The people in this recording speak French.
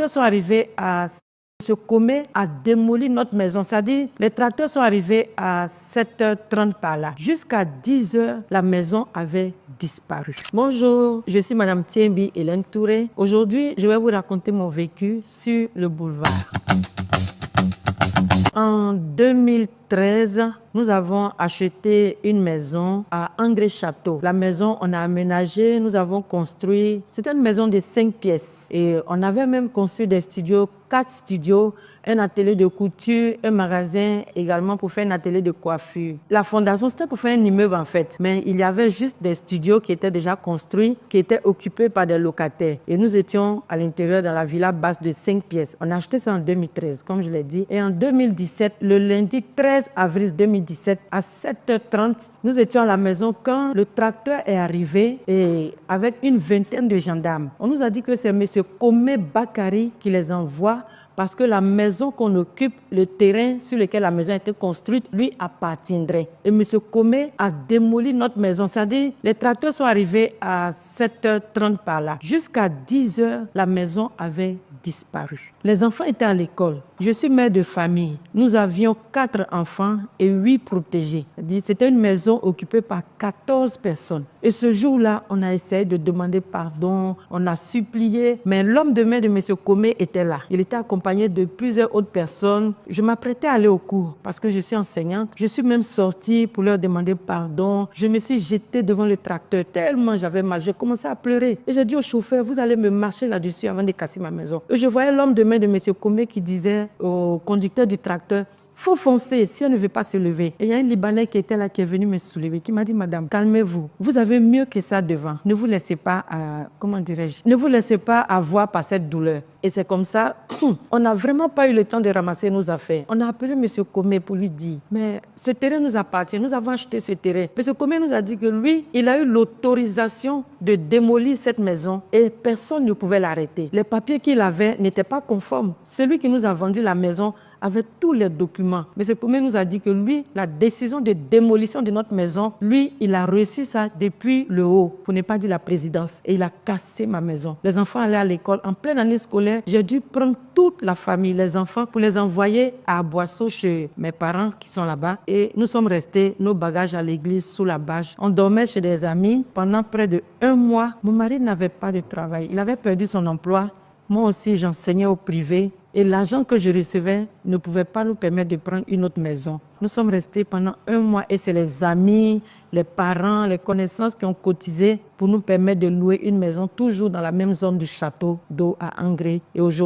sont arrivés à M. Comé a démoli notre maison. C'est-à-dire, les tracteurs sont arrivés à 7h30 par là. Jusqu'à 10h, la maison avait disparu. Bonjour, je suis Madame Tiembi Hélène Touré. Aujourd'hui, je vais vous raconter mon vécu sur le boulevard. En 2013, nous avons acheté une maison à Angré-Château. La maison, on a aménagé, nous avons construit. C'était une maison de 5 pièces. Et on avait même construit des studios, 4 studios, un atelier de couture, un magasin également pour faire un atelier de coiffure. La fondation, c'était pour faire un immeuble en fait. Mais il y avait juste des studios qui étaient déjà construits, qui étaient occupés par des locataires. Et nous étions à l'intérieur dans la villa basse de 5 pièces. On a acheté ça en 2013, comme je l'ai dit. Et en 2017, le lundi 13 avril 2017, à 7h30, nous étions à la maison quand le tracteur est arrivé et avec une vingtaine de gendarmes. On nous a dit que c'est M. Comé Bakari qui les envoie parce que la maison qu'on occupe, le terrain sur lequel la maison a été construite, lui appartiendrait. Et M. Comé a démoli notre maison. C'est-à-dire, les tracteurs sont arrivés à 7h30 par là. Jusqu'à 10h, la maison avait disparu. Les enfants étaient à l'école. Je suis mère de famille. Nous avions 4 enfants et 8 protégés. C'était une maison occupée par 14 personnes. Et ce jour-là, on a essayé de demander pardon, on a supplié, mais l'homme de main de M. Comé était là. Il était accompagné de plusieurs autres personnes. Je m'apprêtais à aller au cours parce que je suis enseignante. Je suis même sortie pour leur demander pardon. Je me suis jetée devant le tracteur tellement j'avais mal. J'ai commencé à pleurer. Et j'ai dit au chauffeur, vous allez me marcher là-dessus avant de casser ma maison. Et je voyais l'homme de main de M. Comé qui disait au conducteur du tracteur, faut foncer si elle ne veut pas se lever. Et il y a un Libanais qui était là, qui est venu me soulever, qui m'a dit, madame, calmez-vous. Vous avez mieux que ça devant. Ne vous laissez pas, ne vous laissez pas avoir par cette douleur. Et c'est comme ça, on n'a vraiment pas eu le temps de ramasser nos affaires. On a appelé M. Comé pour lui dire, mais ce terrain nous appartient, nous avons acheté ce terrain. M. Comé nous a dit que lui, il a eu l'autorisation de démolir cette maison et personne ne pouvait l'arrêter. Les papiers qu'il avait n'étaient pas conformes. Celui qui nous a vendu la maison avait tous les documents. M. Comé nous a dit que lui, la décision de démolition de notre maison, lui, il a reçu ça depuis le haut, pour ne pas dire la présidence. Et il a cassé ma maison. Les enfants allaient à l'école. En pleine année scolaire, j'ai dû prendre toute la famille, les enfants, pour les envoyer à Boisseau chez mes parents qui sont là-bas. Et nous sommes restés, nos bagages à l'église, sous la bâche. On dormait chez des amis pendant près de 1 mois. Mon mari n'avait pas de travail. Il avait perdu son emploi. Moi aussi, j'enseignais au privé. Et l'argent que je recevais ne pouvait pas nous permettre de prendre une autre maison. Nous sommes restés pendant 1 mois et c'est les amis, les parents, les connaissances qui ont cotisé pour nous permettre de louer une maison toujours dans la même zone du château d'eau à Angré. Et aujourd'hui,